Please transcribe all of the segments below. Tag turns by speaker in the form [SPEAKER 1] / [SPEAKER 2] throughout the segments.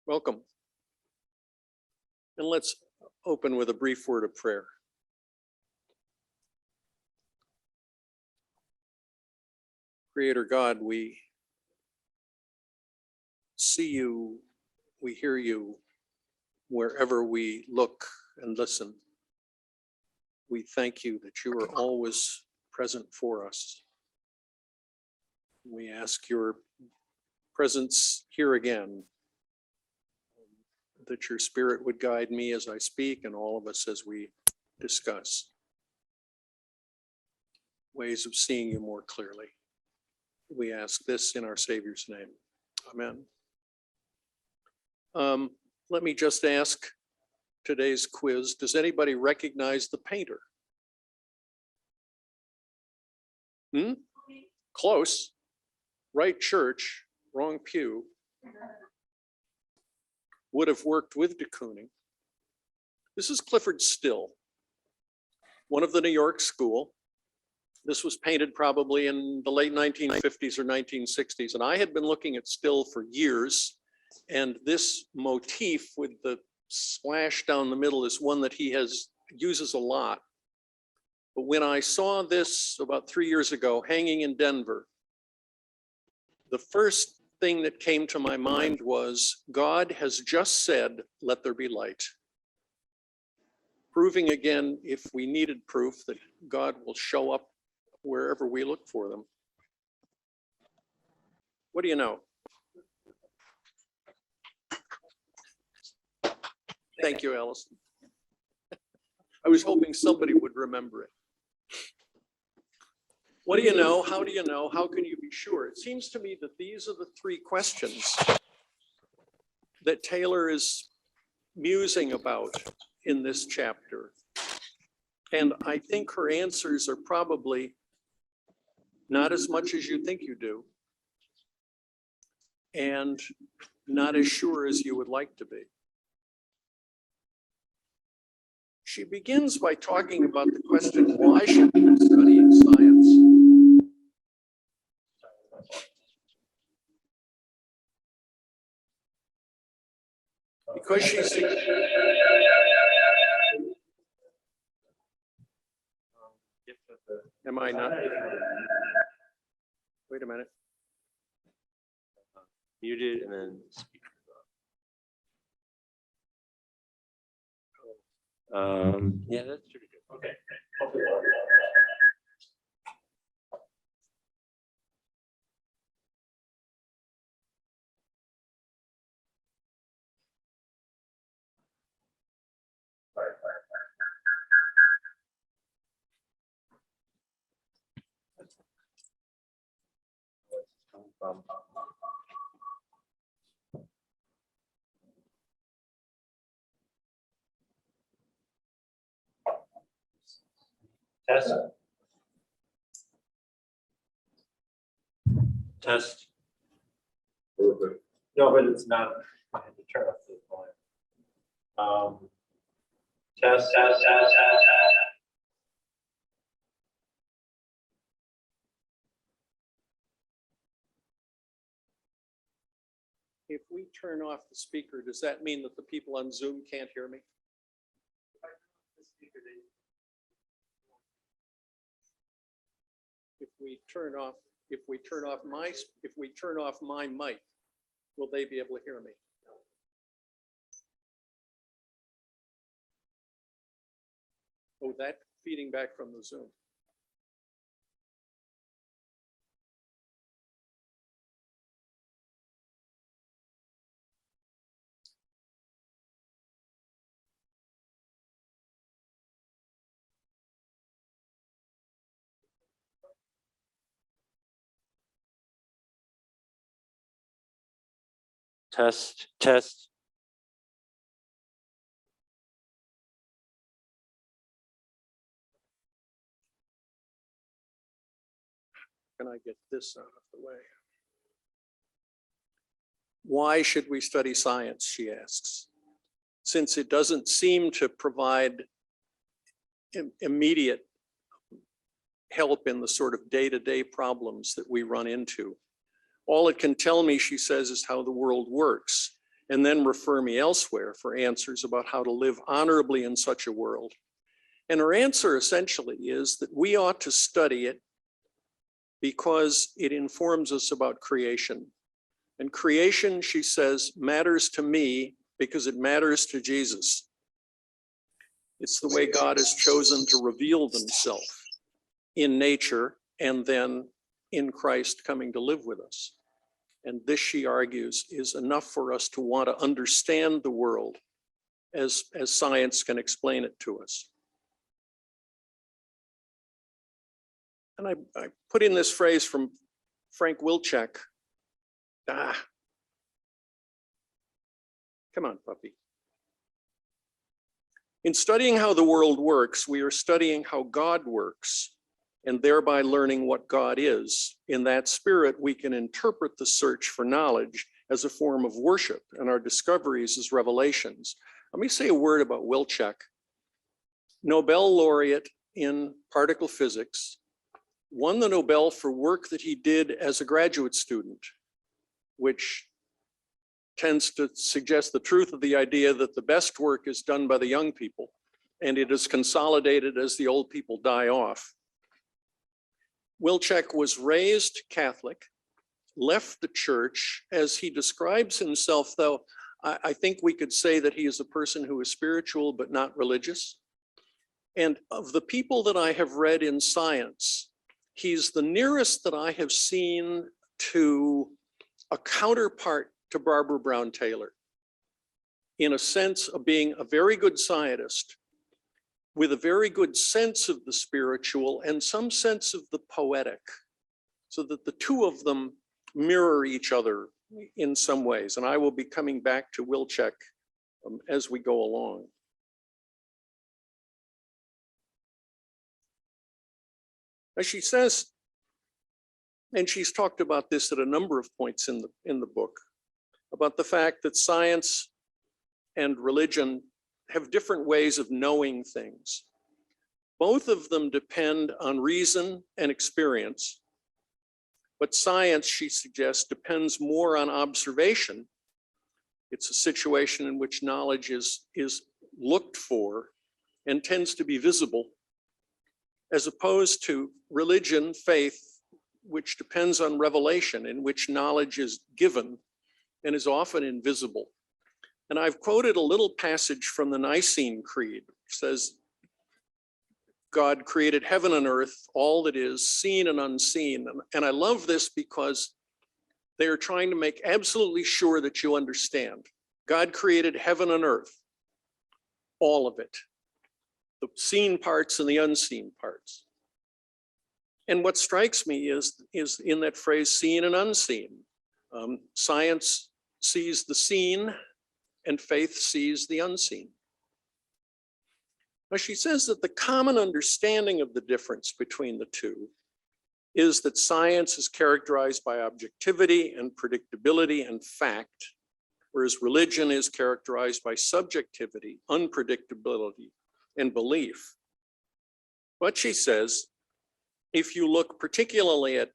[SPEAKER 1] Welcome. And let's open with a brief word of prayer. Creator God, we see you, we hear you wherever we look and listen. We thank you that you are always present for us. We ask your presence here again, that your spirit would guide me as I speak and all of us as we discuss ways of seeing you more clearly. We ask this in our Savior's name. Amen. Let me just ask today's quiz, does anybody recognize the painter? Close. Right church, wrong pew. Would have worked with de Kooning. This is Clifford Still, one of the New York school. This was painted probably in the late 1950s or 1960s, and I had been looking at Still for years, and this motif with the slash down the middle is one that he uses a lot. But when I saw this about 3 years ago hanging in Denver, the first thing that came to my mind was God has just said, let there be light. Proving again, if we needed proof, that God will show up wherever we look for them. What do you know? Thank you, Allison. I was hoping somebody would remember it. What do you know? How do you know? How can you be sure? It seems to me that these are the three questions that Taylor is musing about in this chapter. And I think her answers are probably not as much as you think you do, and not as sure as you would like to be. She begins by talking about the question, why should we be studying science? Because she's... Am I not? Wait a minute.
[SPEAKER 2] Muted and then speak. Yeah, that's pretty good. Okay. Test. Test. No, but it's not. I had to turn up the volume. Test.
[SPEAKER 1] If we turn off the speaker, does that mean that the people on Zoom can't hear me? If we turn off my mic, will they be able to hear me? Oh, that feeding back from the Zoom.
[SPEAKER 2] Test.
[SPEAKER 1] Can I get this out of the way? Why should we study science, she asks, since it doesn't seem to provide immediate help in the sort of day-to-day problems that we run into. All it can tell me, she says, is how the world works. and then refer me elsewhere for answers about how to live honorably in such a world. And her answer essentially is that we ought to study it because it informs us about creation. And creation, she says, matters to me because it matters to Jesus. It's the way God has chosen to reveal himself in nature and then in Christ coming to live with us. And this, she argues, is enough for us to want to understand the world as science can explain it to us. And I put in this phrase from Frank Wilczek. Come on, puppy. In studying how the world works, we are studying how God works, and thereby learning what God is. In that spirit, we can interpret the search for knowledge as a form of worship and our discoveries as revelations. Let me say a word about Wilczek. Nobel laureate in particle physics, won the Nobel for work that he did as a graduate student, which tends to suggest the truth of the idea that the best work is done by the young people, and it is consolidated as the old people die off. Wilczek was raised Catholic, left the church. As he describes himself, though, I think we could say that he is a person who is spiritual but not religious. And of the people that I have read in science, he's the nearest that I have seen to a counterpart to Barbara Brown Taylor, in a sense of being a very good scientist with a very good sense of the spiritual and some sense of the poetic, so that the two of them mirror each other in some ways. And I will be coming back to Wilczek as we go along. As she says, and she's talked about this at a number of points in the book, about the fact that science and religion have different ways of knowing things. Both of them depend on reason and experience, but science, she suggests, depends more on observation. It's a situation in which knowledge is looked for and tends to be visible, as opposed to religion, faith, which depends on revelation, in which knowledge is given and is often invisible. And I've quoted a little passage from the Nicene Creed, which says, God created heaven and earth, all that is seen and unseen. And I love this because they are trying to make absolutely sure that you understand. God created heaven and earth, all of it, the seen parts and the unseen parts. And what strikes me is in that phrase, seen and unseen. Science sees the seen and faith sees the unseen. Now, she says that the common understanding of the difference between the two is that science is characterized by objectivity and predictability and fact, whereas religion is characterized by subjectivity, unpredictability, and belief. But she says, if you look particularly at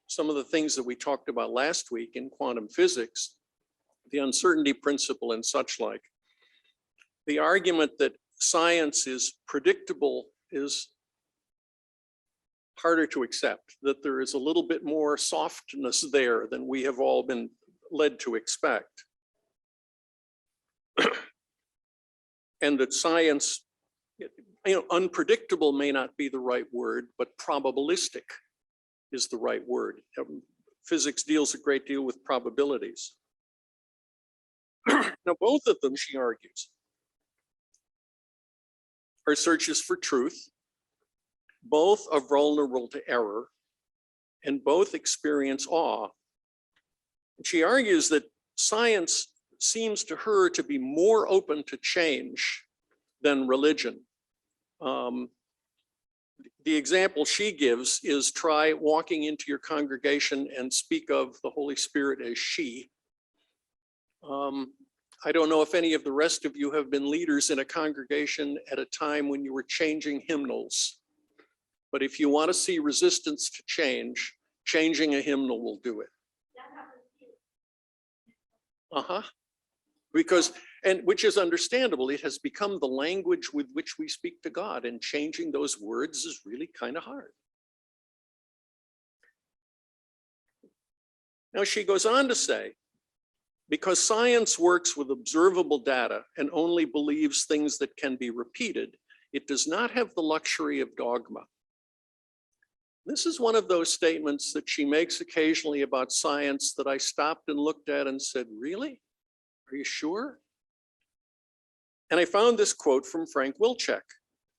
[SPEAKER 1] some of the things that we talked about last week in quantum physics, the uncertainty principle and such like, the argument that science is predictable is harder to accept, that there is a little bit more softness there than we have all been led to expect. And that science, unpredictable may not be the right word, but probabilistic is the right word. Physics deals a great deal with probabilities. Now, both of them, she argues, are searches for truth. Both are vulnerable to error, and both experience awe. And she argues that science seems to her to be more open to change than religion. The example she gives is try walking into your congregation and speak of the Holy Spirit as she. I don't know if any of the rest of you have been leaders in a congregation at a time when you were changing hymnals. But if you want to see resistance to change, changing a hymnal will do it. Uh-huh. Because, and which is understandable, it has become the language with which we speak to God, and changing those words is really kind of hard. Now she goes on to say, because science works with observable data and only believes things that can be repeated, it does not have the luxury of dogma. This is one of those statements that she makes occasionally about science that I stopped and looked at and said, really? Are you sure? And I found this quote from Frank Wilczek.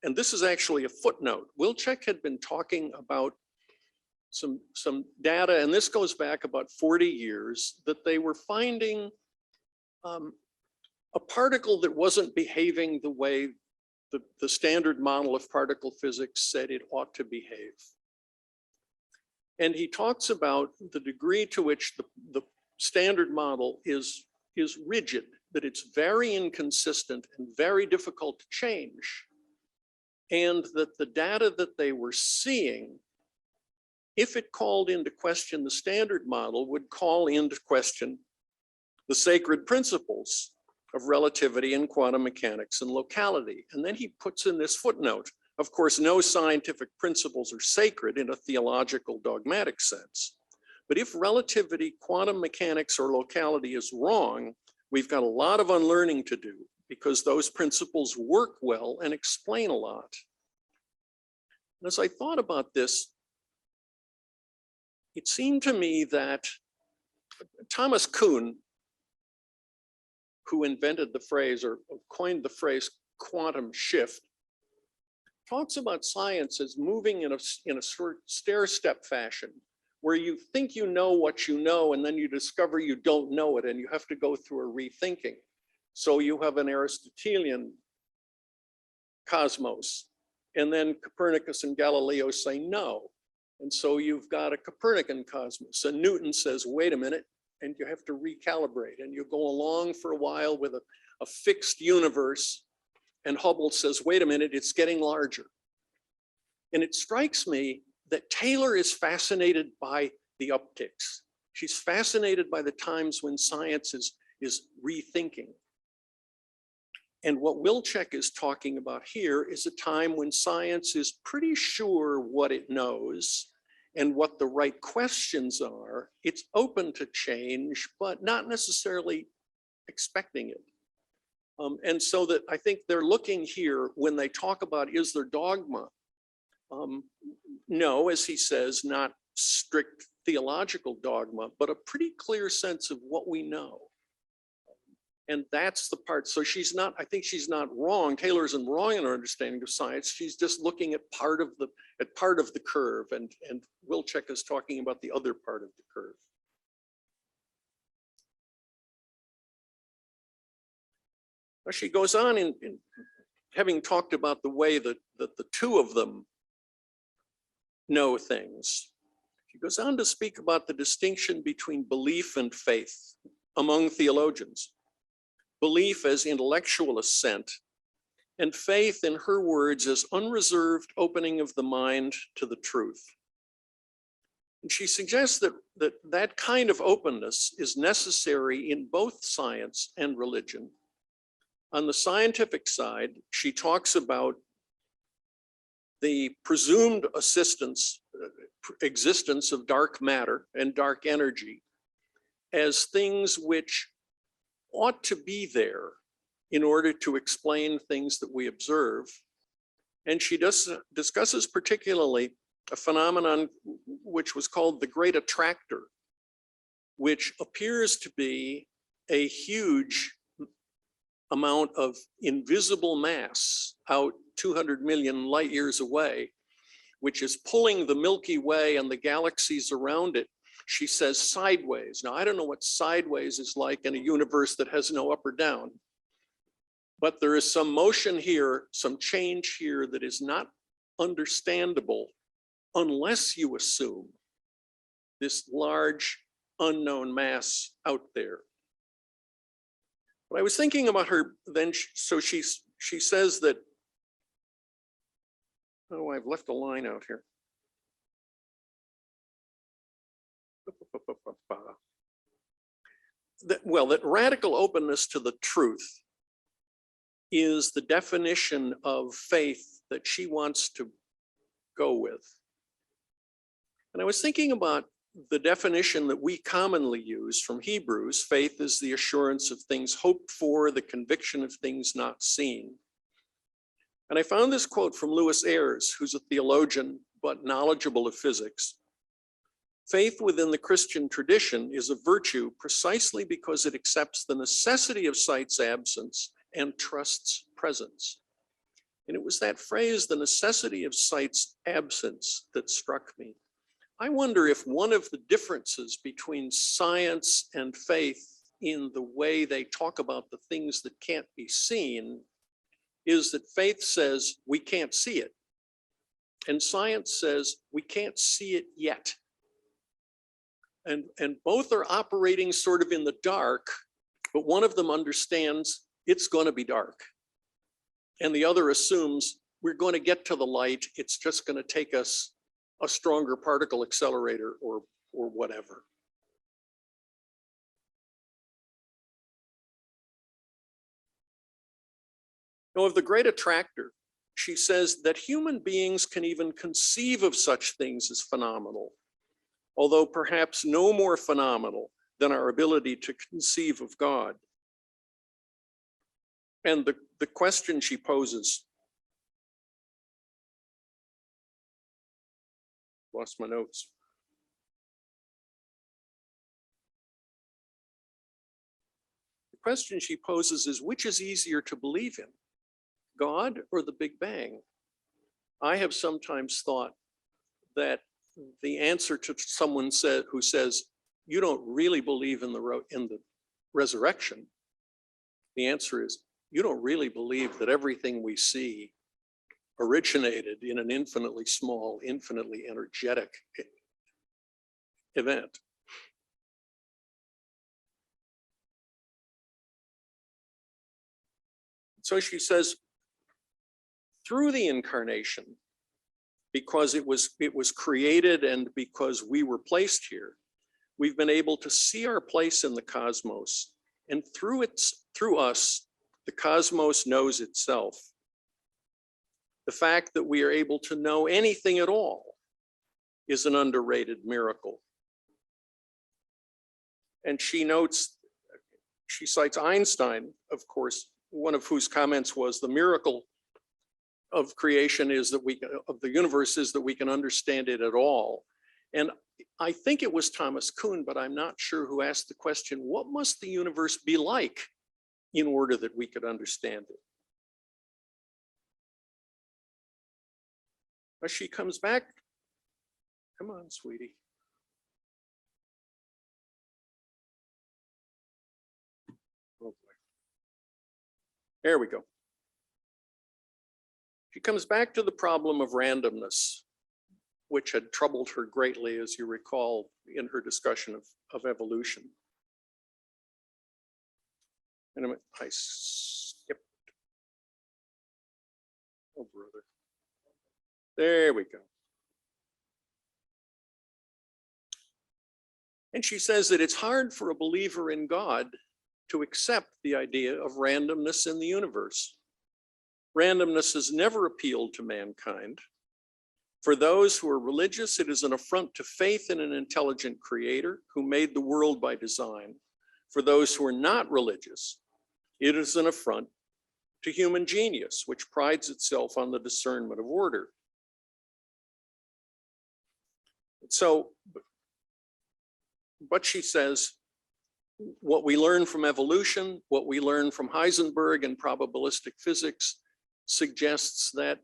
[SPEAKER 1] And this is actually a footnote. Wilczek had been talking about some data, and this goes back about 40 years, that they were finding a particle that wasn't behaving the way the standard model of particle physics said it ought to behave. And he talks about the degree to which the standard model is rigid, that it's very inconsistent and very difficult to change. And that the data that they were seeing, if it called into question the standard model, would call into question the sacred principles of relativity and quantum mechanics and locality. And then he puts in this footnote. Of course, no scientific principles are sacred in a theological dogmatic sense. But if relativity, quantum mechanics, or locality is wrong, we've got a lot of unlearning to do, because those principles work well and explain a lot. And as I thought about this, it seemed to me that Thomas Kuhn, who invented the phrase or coined the phrase quantum shift, talks about science as moving in a sort of stair-step fashion, where you think you know what you know, and then you discover you don't know it, and you have to go through a rethinking. So you have an Aristotelian cosmos, and then Copernicus and Galileo say no. And so you've got a Copernican cosmos, and Newton says, wait a minute, and you have to recalibrate, and you go along for a while with a fixed universe, and Hubble says, wait a minute, it's getting larger. And it strikes me that Taylor is fascinated by the upticks. She's fascinated by the times when science is rethinking. And what Wilczek is talking about here is a time when science is pretty sure what it knows and what the right questions are. It's open to change, but not necessarily expecting it. And so that I think they're looking here when they talk about, is there dogma? No, as he says, not strict theological dogma, but a pretty clear sense of what we know. And that's the part. So she's not, I think she's not wrong. Taylor isn't wrong in her understanding of science. She's just looking at part of the curve, and Wilczek is talking about the other part of the curve. Now she goes on in having talked about the way that the two of them know things. She goes on to speak about the distinction between belief and faith among theologians. Belief as intellectual assent, and faith, in her words, as unreserved opening of the mind to the truth. And she suggests that kind of openness is necessary in both science and religion. On the scientific side, she talks about the presumed existence of dark matter and dark energy as things which ought to be there in order to explain things that we observe. And she discusses particularly a phenomenon which was called the Great Attractor, which appears to be a huge amount of invisible mass out 200 million light years away, which is pulling the Milky Way and the galaxies around it, she says, sideways. Now, I don't know what sideways is like in a universe that has no up or down, but there is some motion here, some change here that is not understandable unless you assume this large unknown mass out there. But I was thinking about her then, so she says that, oh, I've left a line out here. that radical openness to the truth is the definition of faith that she wants to go with. And I was thinking about the definition that we commonly use from Hebrews: faith is the assurance of things hoped for, the conviction of things not seen. And I found this quote from Lewis Ayres, who's a theologian but knowledgeable of physics. Faith within the Christian tradition is a virtue precisely because it accepts the necessity of sight's absence and trusts presence. And it was that phrase, the necessity of sight's absence, that struck me. I wonder if one of the differences between science and faith in the way they talk about the things that can't be seen is that faith says we can't see it, and science says we can't see it yet. And both are operating sort of in the dark, but one of them understands it's going to be dark, and the other assumes we're going to get to the light. It's just going to take us a stronger particle accelerator or whatever. Now, of the Great Attractor, she says that human beings can even conceive of such things as phenomenal, although perhaps no more phenomenal than our ability to conceive of God. And the question she poses, lost my notes. The question she poses is, which is easier to believe in, God or the Big Bang? I have sometimes thought that the answer to someone who says, you don't really believe in the resurrection, the answer is, you don't really believe that everything we see originated in an infinitely small, infinitely energetic event. So she says, through the incarnation, because it was created and because we were placed here, we've been able to see our place in the cosmos, and through us, the cosmos knows itself. The fact that we are able to know anything at all is an underrated miracle. And she cites Einstein, of course, one of whose comments was, the miracle of creation is that of the universe is that we can understand it at all. And I think it was Thomas Kuhn, but I'm not sure, who asked the question, what must the universe be like in order that we could understand it? As she comes back, come on, sweetie. Oh boy. There we go. She comes back to the problem of randomness, which had troubled her greatly, as you recall, in her discussion of evolution. And I skipped. Oh, brother. There we go. And she says that it's hard for a believer in God to accept the idea of randomness in the universe. Randomness has never appealed to mankind. For those who are religious, it is an affront to faith in an intelligent creator who made the world by design. For those who are not religious, it is an affront to human genius, which prides itself on the discernment of order. So, but she says, what we learn from evolution, what we learn from Heisenberg and probabilistic physics suggests that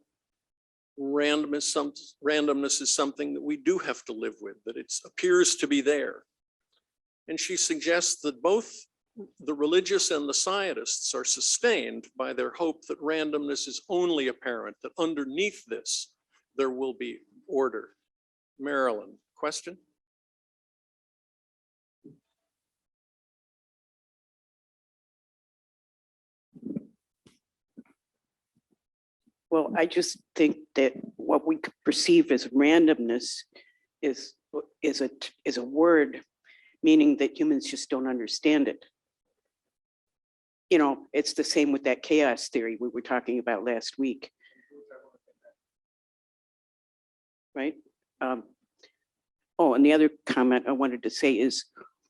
[SPEAKER 1] randomness is something that we do have to live with, that it appears to be there. And she suggests that both the religious and the scientists are sustained by their hope that randomness is only apparent, that underneath this, there will be order. Marilyn, question?
[SPEAKER 3] Well, I just think that what we could perceive as randomness is a word meaning that humans just don't understand it. you know, it's the same with that chaos theory we were talking about last week, right? Oh, and the other comment I wanted to say is,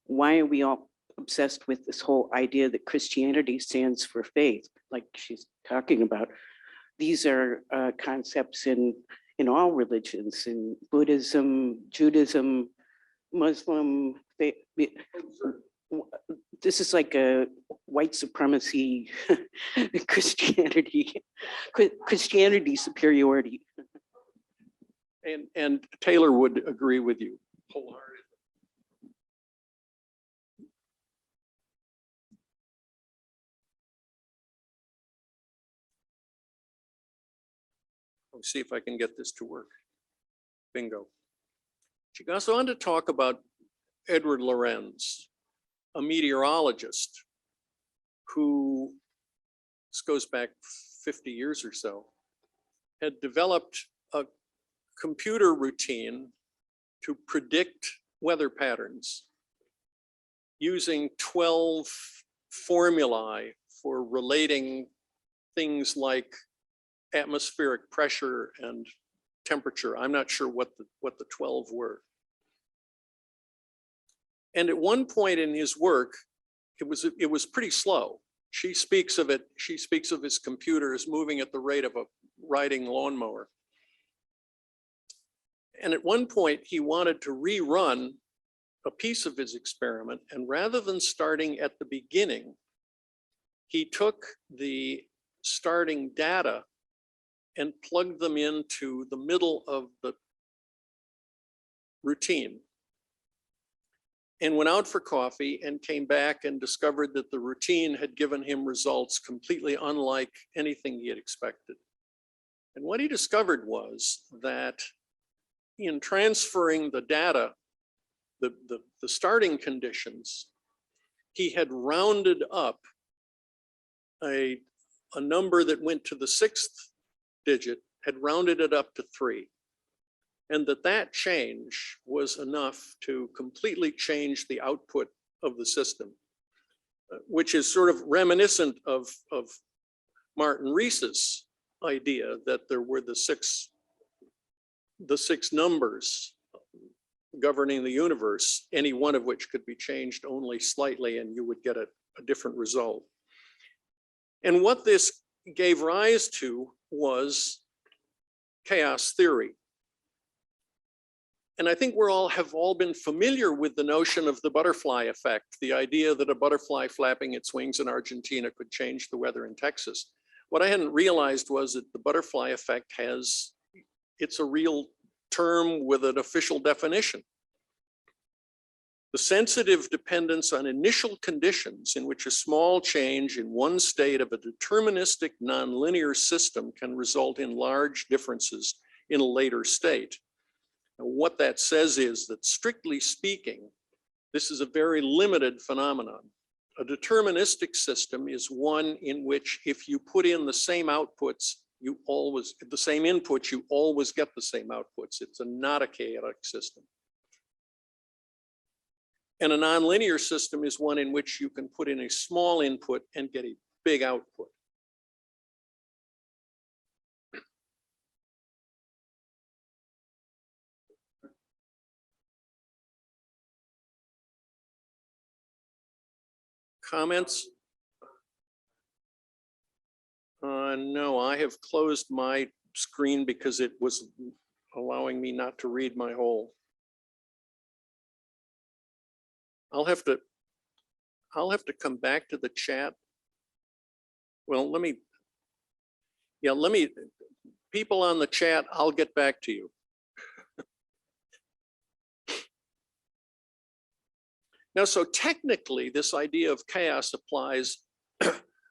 [SPEAKER 3] why are we all obsessed with this whole idea that Christianity stands for faith, like she's talking about? These are concepts in all religions, in Buddhism, Judaism, Muslim. This is like a white supremacy Christianity superiority.
[SPEAKER 1] And Taylor would agree with you wholeheartedly. Let me see if I can get this to work. Bingo. She goes on to talk about Edward Lorenz, a meteorologist who, this goes back 50 years or so, had developed a computer routine to predict weather patterns using 12 formulae for relating things like atmospheric pressure and temperature. I'm not sure what the 12 were. And at one point in his work, it was pretty slow. She speaks of his computer as moving at the rate of a riding lawnmower. And at one point, he wanted to rerun a piece of his experiment, and rather than starting at the beginning, he took the starting data and plugged them into the middle of the routine, and went out for coffee and came back and discovered that the routine had given him results completely unlike anything he had expected. And what he discovered was that in transferring the data, the starting conditions, he had rounded up a number that went to the 6th digit, had rounded it up to 3. And that change was enough to completely change the output of the system, which is sort of reminiscent of Martin Rees's idea that there were the six numbers governing the universe, any one of which could be changed only slightly and you would get a different result. And what this gave rise to was chaos theory. And I think have all been familiar with the notion of the butterfly effect, the idea that a butterfly flapping its wings in Argentina could change the weather in Texas. What I hadn't realized was that the butterfly effect it's a real term with an official definition. The sensitive dependence on initial conditions in which a small change in one state of a deterministic nonlinear system can result in large differences in a later state. Now, what that says is that, strictly speaking, this is a very limited phenomenon. A deterministic system is one in which if you put in the same outputs, the same inputs, you always get the same outputs. It's not a chaotic system. And a nonlinear system is one in which you can put in a small input and get a big output. Comments? No, I have closed my screen because it was allowing me not to read my whole. I'll have to come back to the chat. Well, people on the chat, I'll get back to you. Now, so technically, this idea of chaos applies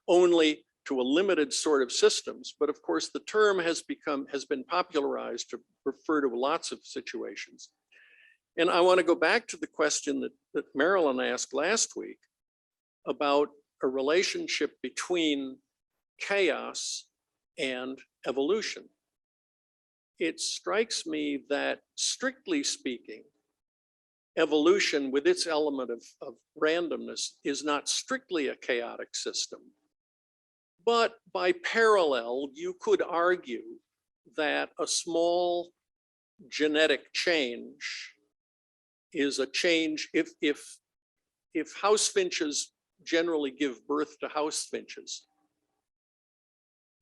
[SPEAKER 1] only to a limited sort of systems, but of course, the term has been popularized to refer to lots of situations. And I want to go back to the question that Marilyn asked last week about a relationship between chaos and evolution. It strikes me that, strictly speaking, evolution with its element of randomness is not strictly a chaotic system. But by parallel, you could argue that a small genetic change is a change. If house finches generally give birth to house finches,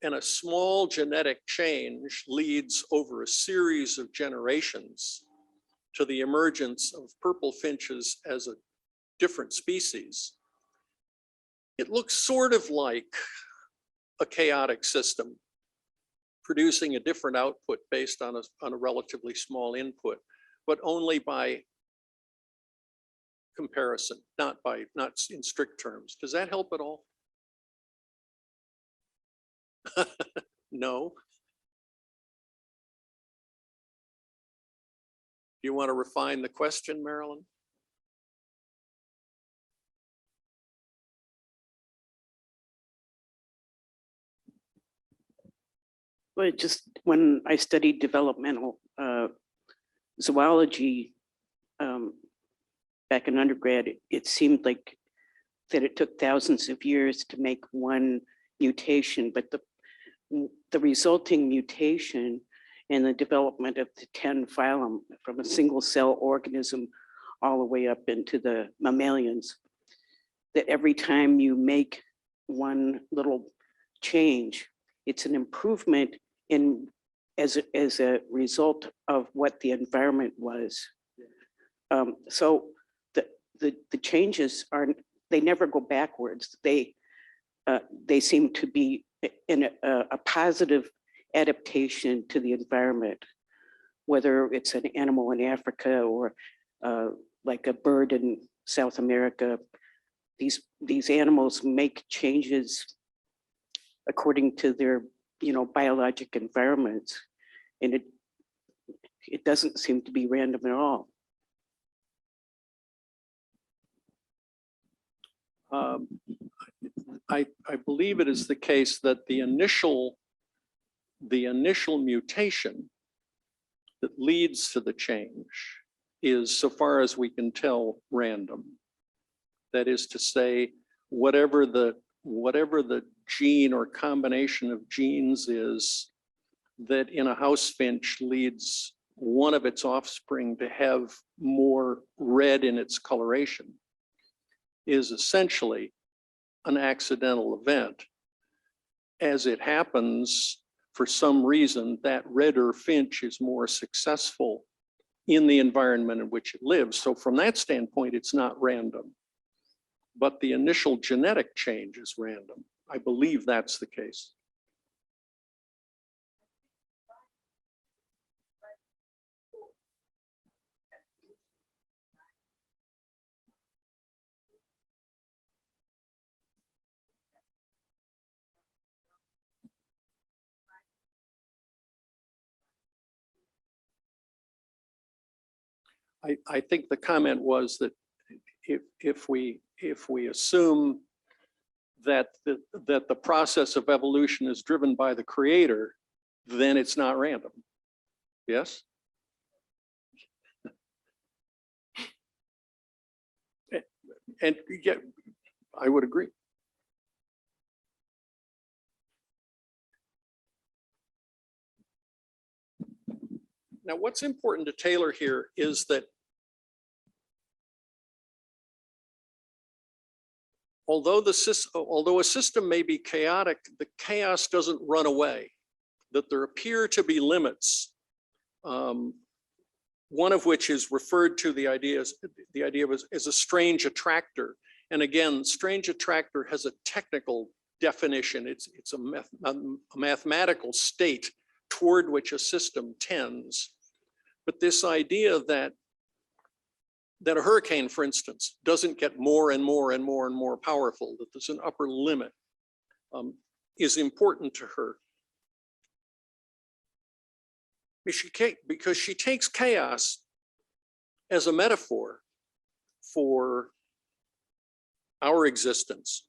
[SPEAKER 1] and a small genetic change leads over a series of generations to the emergence of purple finches as a different species, it looks sort of like a chaotic system producing a different output based on a relatively small input, but only by comparison, not in strict terms. Does that help at all? No. Do you want to refine the question, Marilyn?
[SPEAKER 3] Well, just when I studied developmental zoology back in undergrad, it seemed like that it took thousands of years to make one mutation, but the resulting mutation and the development of the 10 phylum from a single cell organism all the way up into the mammalians, that every time you make one little change, it's an improvement in as a result of what the environment was. So the changes they never go backwards. They seem to be in a positive adaptation to the environment, whether it's an animal in Africa or like a bird in South America. These animals make changes according to their biologic environments, and it doesn't seem to be random at all.
[SPEAKER 1] I believe it is the case that the initial mutation that leads to the change is, so far as we can tell, random. That is to say, whatever the gene or combination of genes is that in a house finch leads one of its offspring to have more red in its coloration is essentially an accidental event. As it happens, for some reason, that redder finch is more successful in the environment in which it lives. So from that standpoint, it's not random. But the initial genetic change is random. I believe that's the case. I think the comment was that if we assume that the process of evolution is driven by the creator, then it's not random. Yes? And yeah, I would agree. Now, what's important to Taylor here is that although a system may be chaotic, the chaos doesn't run away, that there appear to be limits, one of which is referred to the idea as a strange attractor. And again, strange attractor has a technical definition. It's a mathematical state toward which a system tends. But this idea that a hurricane, for instance, doesn't get more and more and more and more powerful, that there's an upper limit, is important to her. Because she takes chaos as a metaphor for our existence.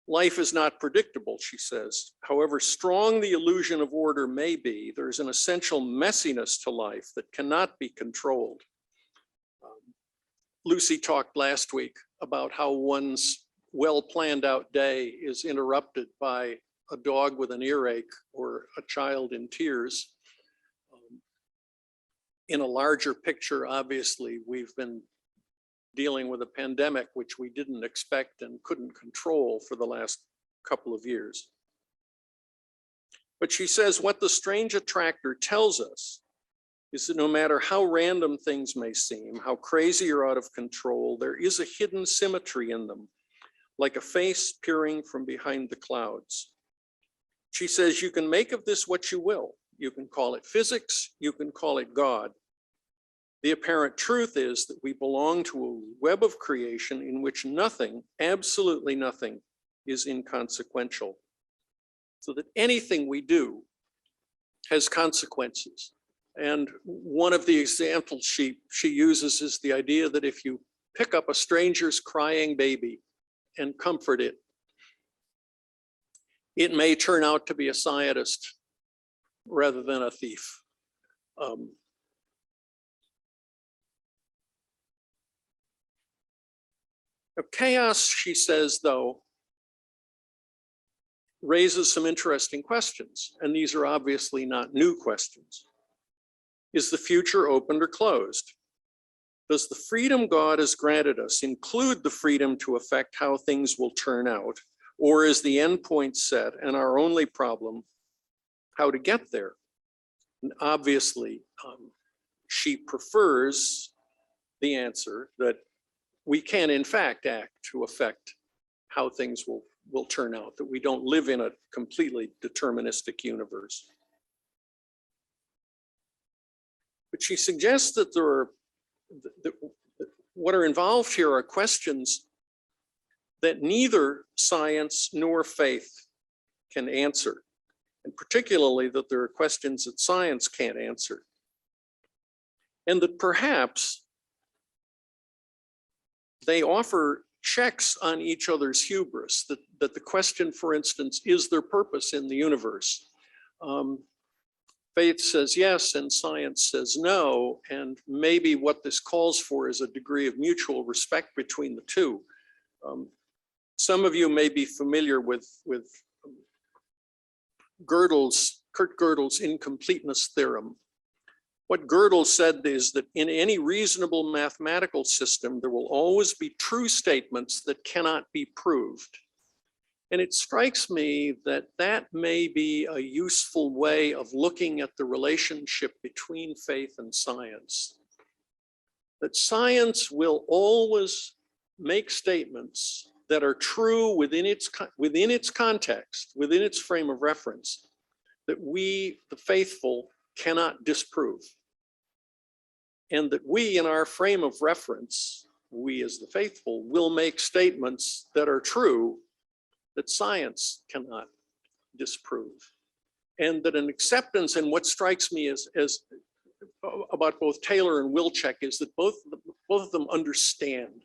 [SPEAKER 1] Life is not predictable, she says. However strong the illusion of order may be, there's an essential messiness to life that cannot be controlled. Lucy talked last week about how one's well-planned out day is interrupted by a dog with an earache or a child in tears. In a larger picture, obviously, we've been dealing with a pandemic which we didn't expect and couldn't control for the last couple of years. But she says what the strange attractor tells us is that no matter how random things may seem, how crazy or out of control, there is a hidden symmetry in them, like a face peering from behind the clouds. She says you can make of this what you will. You can call it physics, you can call it God. The apparent truth is that we belong to a web of creation in which nothing, absolutely nothing, is inconsequential. So that anything we do has consequences. And one of the examples she uses is the idea that if you pick up a stranger's crying baby and comfort it, it may turn out to be a scientist rather than a thief. Chaos, she says, though, raises some interesting questions, and these are obviously not new questions. Is the future opened or closed? Does the freedom God has granted us include the freedom to affect how things will turn out, or is the endpoint set and our only problem how to get there? And obviously, she prefers the answer that we can in fact act to affect how things will turn out, that we don't live in a completely deterministic universe. But she suggests that what are involved here are questions that neither science nor faith can answer, and particularly that there are questions that science can't answer. And that perhaps they offer checks on each other's hubris, that the question, for instance, is there purpose in the universe? Faith says yes, and science says no, and maybe what this calls for is a degree of mutual respect between the two. Some of you may be familiar with Kurt Girdle's Incompleteness theorem. What Girdle said is that in any reasonable mathematical system, there will always be true statements that cannot be proved. And it strikes me that that may be a useful way of looking at the relationship between faith and science. That science will always make statements that are true within its context, within its frame of reference, that we, the faithful, cannot disprove. And that we, in our frame of reference, we as the faithful, will make statements that are true that science cannot disprove. And that an acceptance, and what strikes me as about both Taylor and Wilczek is that both of them understand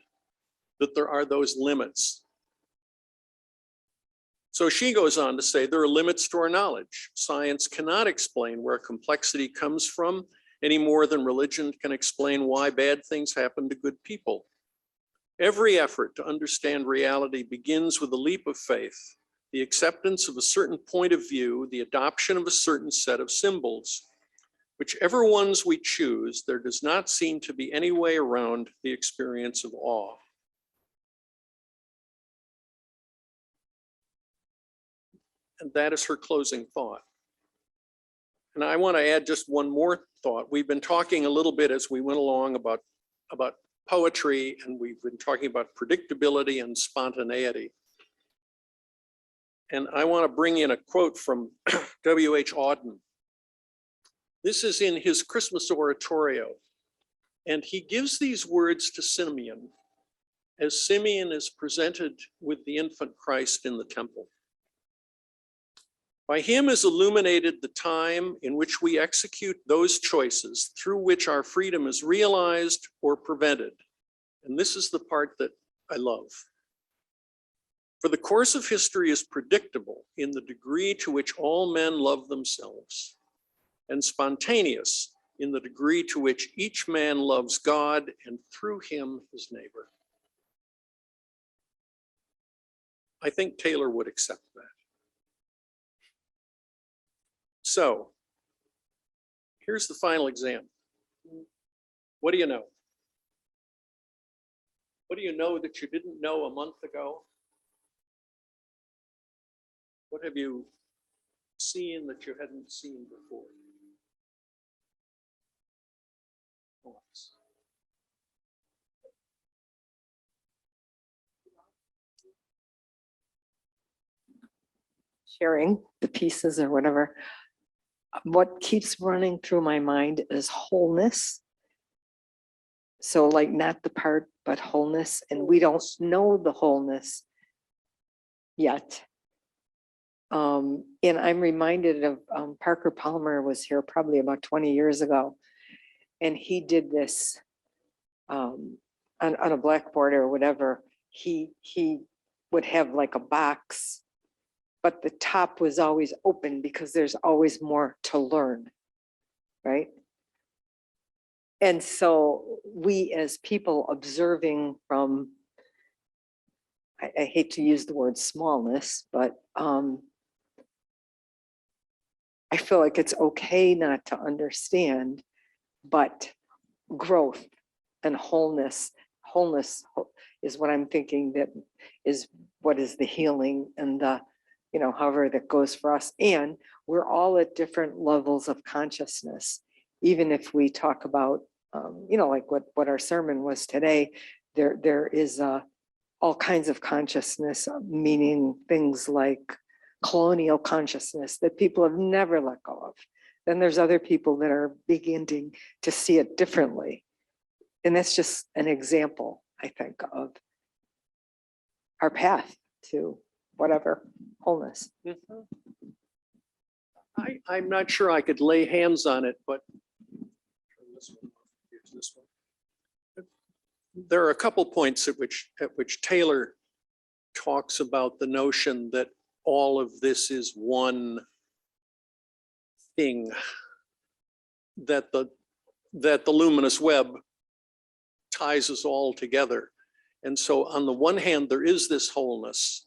[SPEAKER 1] that there are those limits. So she goes on to say there are limits to our knowledge. Science cannot explain where complexity comes from any more than religion can explain why bad things happen to good people. Every effort to understand reality begins with a leap of faith, the acceptance of a certain point of view, the adoption of a certain set of symbols. Whichever ones we choose, there does not seem to be any way around the experience of awe. And that is her closing thought. And I want to add just one more thought. We've been talking a little bit as we went along about poetry, and we've been talking about predictability and spontaneity. And I want to bring in a quote from W.H. Auden. This is in his Christmas oratorio. And he gives these words to Simeon as Simeon is presented with the infant Christ in the temple. By him is illuminated the time in which we execute those choices through which our freedom is realized or prevented. And this is the part that I love. For the course of history is predictable in the degree to which all men love themselves, and spontaneous in the degree to which each man loves God and through him his neighbor. I think Taylor would accept that. So here's the final exam. What do you know? What do you know that you didn't know a month ago? What have you seen that you hadn't seen before? Thoughts?
[SPEAKER 4] Sharing the pieces or whatever. What keeps running through my mind is wholeness. So like not the part, but wholeness, and we don't know the wholeness yet. And I'm reminded of Parker Palmer was here probably about 20 years ago. And he did this on a blackboard or whatever. He would have like a box, but the top was always open because there's always more to learn, right? And so we as people observing from, I hate to use the word smallness, but I feel like it's okay not to understand, but growth and wholeness is what I'm thinking that is what is the healing and the, however that goes for us. And we're all at different levels of consciousness. Even if we talk about, like what our sermon was today, there is all kinds of consciousness, meaning things like colonial consciousness that people have never let go of. Then there's other people that are beginning to see it differently. And that's just an example, I think, of our path to whatever wholeness.
[SPEAKER 1] Mhm. I'm not sure I could lay hands on it, but there are a couple points at which Taylor talks about the notion that all of this is one thing, that the luminous web ties us all together. And so on the one hand, there is this wholeness.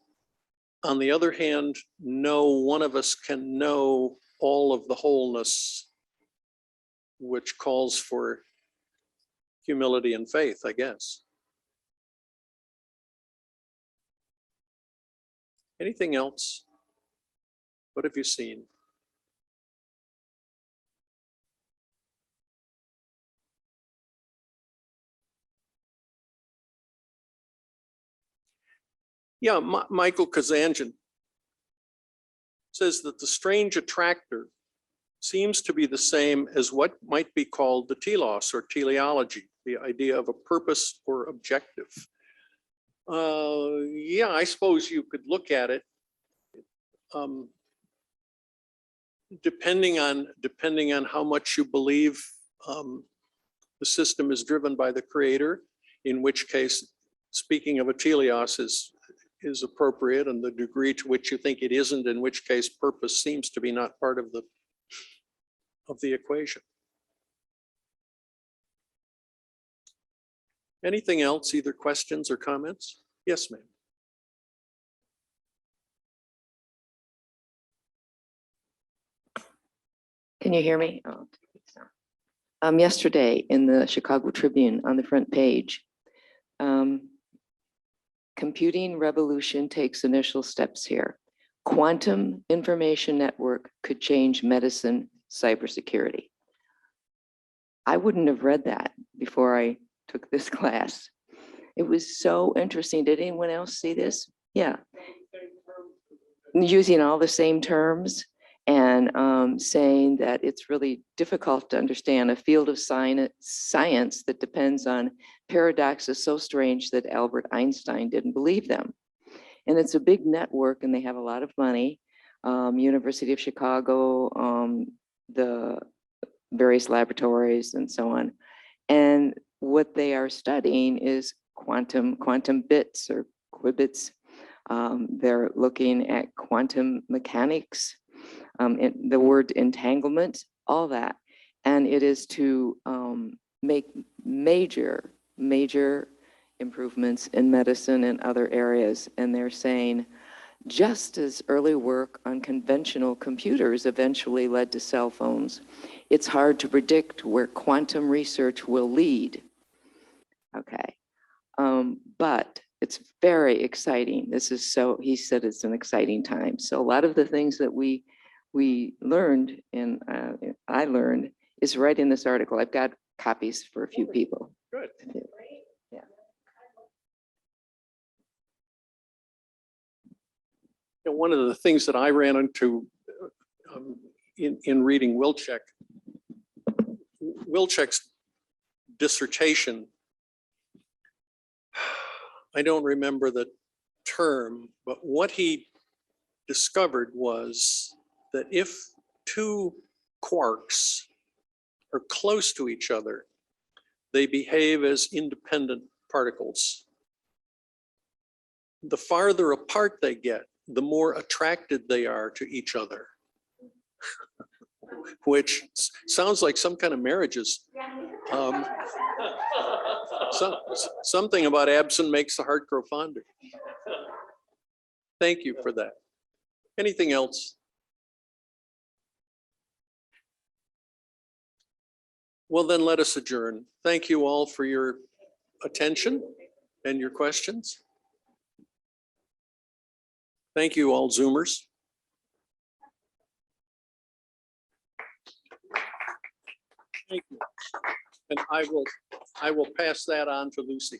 [SPEAKER 1] On the other hand, no one of us can know all of the wholeness, which calls for humility and faith, I guess. Anything else? What have you seen? Yeah, Michael Kazanjian says that the strange attractor seems to be the same as what might be called the telos or teleology, the idea of a purpose or objective. Yeah, I suppose you could look at it. Depending on how much you believe the system is driven by the creator, in which case speaking of a teleos is appropriate, and the degree to which you think it isn't, in which case purpose seems to be not part of the equation. Anything else, either questions or comments? Yes, ma'am.
[SPEAKER 5] Can you hear me? Oh, yesterday in the Chicago Tribune on the front page, computing revolution takes initial steps here. Quantum information network could change medicine, cybersecurity. I wouldn't have read that before I took this class. It was so interesting. Did anyone else see this? Yeah. Using all the same terms and saying that it's really difficult to understand a field of science that depends on paradoxes so strange that Albert Einstein didn't believe them. And it's a big network and they have a lot of money. University of Chicago, the various laboratories and so on. And what they are studying is quantum bits or qubits. They're looking at quantum mechanics, the word entanglement, all that. And it is to make major improvements in medicine and other areas. And they're saying, just as early work on conventional computers eventually led to cell phones, it's hard to predict where quantum research will lead. Okay. But it's very exciting. This is so, he said it's an exciting time. So a lot of the things that we learned and I learned is right in this article. I've got copies for a few people.
[SPEAKER 1] Good.
[SPEAKER 5] Yeah.
[SPEAKER 1] And one of the things that I ran into in reading Wilczek's dissertation, I don't remember the term, but what he discovered was that if two quarks are close to each other, they behave as independent particles. The farther apart they get, the more attracted they are to each other, which sounds like some kind of marriages. Something about absent makes the heart grow fonder. Thank you for that. Anything else? Well, then let us adjourn. Thank you all for your attention and your questions. Thank you all Zoomers. Thank you. And I will pass that on to Lucy.